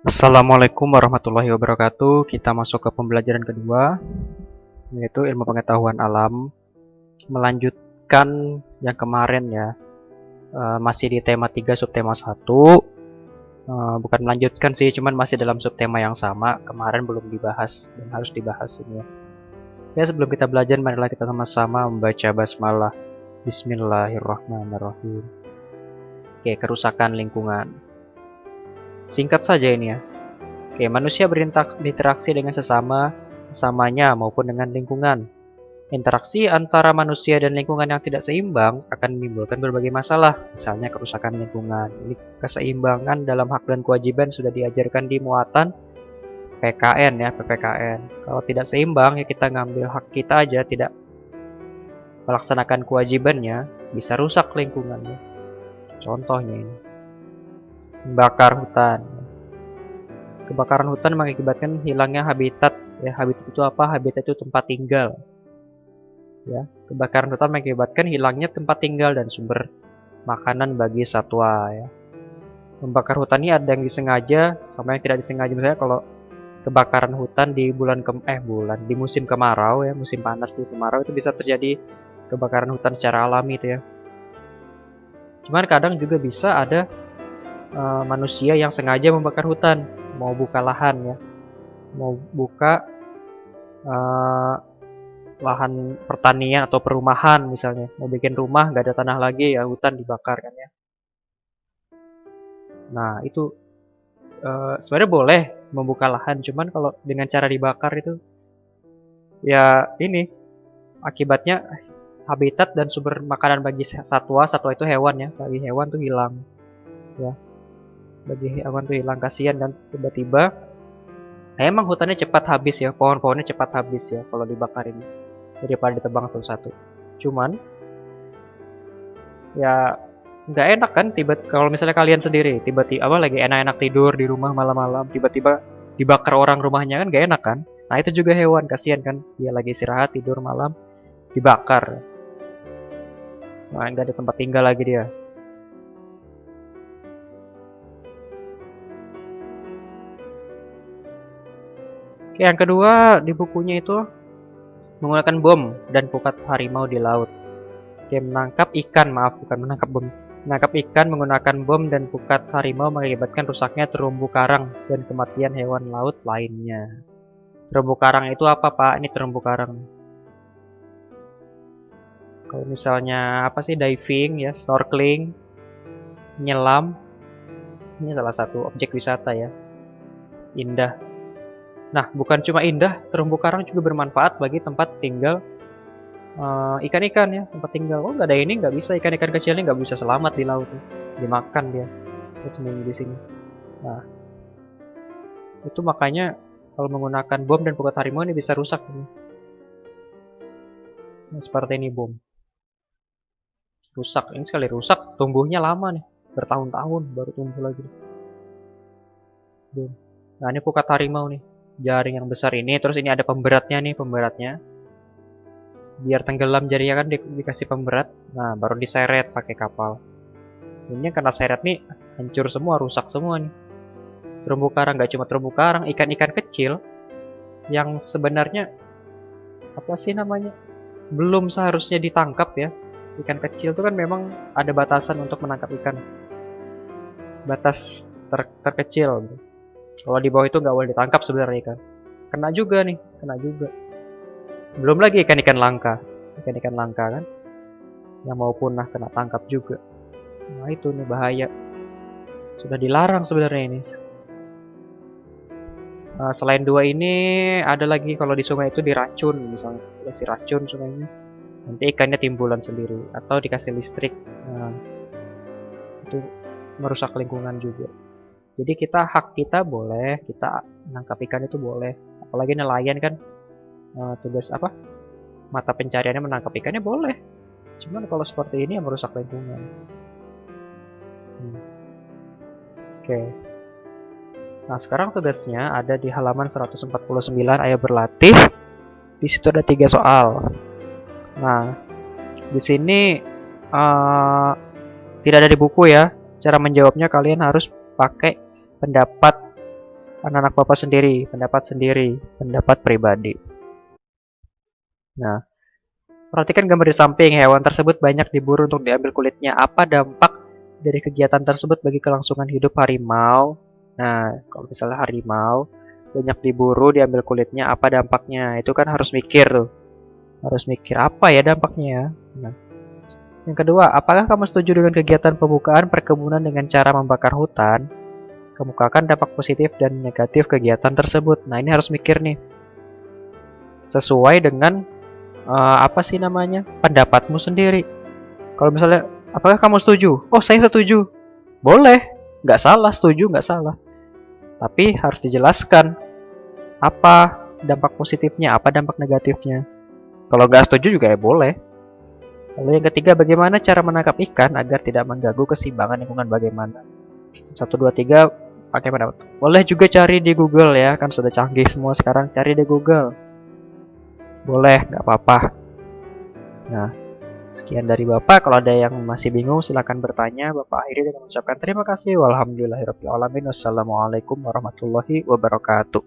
Assalamualaikum warahmatullahi wabarakatuh. Kita masuk ke pembelajaran kedua, yaitu ilmu pengetahuan alam. Melanjutkan yang kemarin ya, masih di tema 3 subtema 1. Bukan melanjutkan sih, cuman masih dalam subtema yang sama. Kemarin belum dibahas dan harus dibahas ini ya. Ya, sebelum kita belajar, marilah kita sama-sama membaca basmalah. Bismillahirrahmanirrahim. Oke, kerusakan lingkungan. Singkat saja ini ya. Oke, manusia berinteraksi dengan sesamanya maupun dengan lingkungan. Interaksi antara manusia dan lingkungan yang tidak seimbang akan menimbulkan berbagai masalah, misalnya kerusakan lingkungan. Ini keseimbangan dalam hak dan kewajiban sudah diajarkan di muatan PKN ya, PPKN. Kalau tidak seimbang ya kita ngambil hak kita aja, tidak melaksanakan kewajibannya, bisa rusak lingkungannya. Contohnya ini, membakar hutan. Kebakaran hutan mengakibatkan hilangnya habitat. Ya, habitat itu apa? Habitat itu tempat tinggal. Ya, kebakaran hutan mengakibatkan hilangnya tempat tinggal dan sumber makanan bagi satwa. Ya. Membakar hutan ini ada yang disengaja sama yang tidak disengaja. Misalnya kalau kebakaran hutan di di musim kemarau ya, musim panas musim kemarau itu bisa terjadi kebakaran hutan secara alami itu ya. Cuman kadang juga bisa ada manusia yang sengaja membakar hutan, mau buka lahan ya, mau buka lahan pertanian atau perumahan misalnya, mau bikin rumah nggak ada tanah lagi ya hutan dibakar kan ya. Nah itu sebenarnya boleh membuka lahan, cuman kalau dengan cara dibakar itu ya ini akibatnya habitat dan sumber makanan bagi satwa itu hewan ya, bagi hewan tuh hilang ya, bagi hewan tuh hilang, kasihan kan tiba-tiba. Emang hutannya cepat habis ya, pohon-pohonnya cepat habis ya kalau dibakar ini daripada ditebang satu-satu. Cuman ya nggak enak kan kalau misalnya kalian sendiri tiba-tiba lagi enak-enak tidur di rumah malam-malam tiba-tiba dibakar orang rumahnya, kan nggak enak kan. Nah itu juga hewan, kasihan kan, dia lagi istirahat tidur malam dibakar, nah nggak ada tempat tinggal lagi dia. Oke, yang kedua di bukunya itu menggunakan bom dan pukat harimau di laut. Oke, menangkap ikan, maaf bukan menangkap bom. Menangkap ikan menggunakan bom dan pukat harimau mengakibatkan rusaknya terumbu karang dan kematian hewan laut lainnya. Terumbu karang itu apa, Pak? Ini terumbu karang. Kalau misalnya apa sih, diving ya, snorkeling, nyelam, ini salah satu objek wisata ya. Indah. Nah, bukan cuma indah, terumbu karang juga bermanfaat bagi tempat tinggal ikan-ikan ya, tempat tinggal. Oh, nggak ada ini, nggak bisa, ikan-ikan kecilnya nggak bisa selamat di laut, dimakan dia sembunyi di sini. Nah, itu makanya kalau menggunakan bom dan pukat harimau ini bisa rusak ini. Nah, seperti ini bom, rusak. Ini sekali rusak, tumbuhnya lama nih, bertahun-tahun baru tumbuh lagi. Bom. Nah, ini pukat harimau nih, jaring yang besar ini, terus ini ada pemberatnya nih, pemberatnya. Biar tenggelam jarinya kan dikasih pemberat, nah baru diseret pakai kapal. Ini kena seret nih, hancur semua, rusak semua nih. Terumbu karang, nggak cuma terumbu karang, ikan-ikan kecil yang sebenarnya apa sih namanya, belum seharusnya ditangkap ya. Ikan kecil itu kan memang ada batasan untuk menangkap ikan, batas terkecil. Kalau di bawah itu nggak boleh ditangkap sebenarnya ikan. Kena juga nih, kena juga. Belum lagi ikan-ikan langka, ikan-ikan langka kan, yang mau punah kena tangkap juga. Nah itu nih bahaya, sudah dilarang sebenarnya ini. Selain dua ini ada lagi, kalau di sungai itu diracun misalnya, dikasih racun sungainya, nanti ikannya timbulan sendiri, atau dikasih listrik. Nah, itu merusak lingkungan juga. Jadi hak kita boleh, kita nangkap ikan itu boleh, apalagi nelayan kan, tugas apa, mata pencariannya menangkap ikannya boleh. Cuman kalau seperti ini yang merusak lingkungan. Oke. Nah, sekarang tugasnya ada di halaman 149 ayat berlatih. Di situ ada 3 soal. Nah, di sini tidak ada di buku ya. Cara menjawabnya kalian harus pakai pendapat anak-anak Bapak sendiri, pendapat pribadi. Nah, perhatikan gambar di samping, hewan tersebut banyak diburu untuk diambil kulitnya. Apa dampak dari kegiatan tersebut bagi kelangsungan hidup harimau? Nah, kalau misalnya harimau banyak diburu, diambil kulitnya, apa dampaknya? Itu kan harus mikir tuh. Harus mikir apa ya dampaknya ya. Nah, yang kedua, apakah kamu setuju dengan kegiatan pembukaan perkebunan dengan cara membakar hutan? Kemukakan dampak positif dan negatif kegiatan tersebut. Nah, ini harus mikir nih. Sesuai dengan apa sih namanya? Pendapatmu sendiri. Kalau misalnya, apakah kamu setuju? Oh, saya setuju. Boleh. Nggak salah, setuju nggak salah. Tapi harus dijelaskan apa dampak positifnya, apa dampak negatifnya. Kalau nggak setuju juga ya boleh. Lalu yang ketiga, bagaimana cara menangkap ikan agar tidak mengganggu keseimbangan lingkungan bagaimana? 1, 2, 3, pakai pendapat. Boleh juga cari di Google ya, kan sudah canggih semua sekarang, cari di Google. Boleh, nggak apa-apa. Nah, sekian dari Bapak. Kalau ada yang masih bingung, silahkan bertanya. Bapak akhiri dengan mengucapkan terima kasih. Walhamdulillahirrahmanirrahim. Wassalamualaikum warahmatullahi wabarakatuh.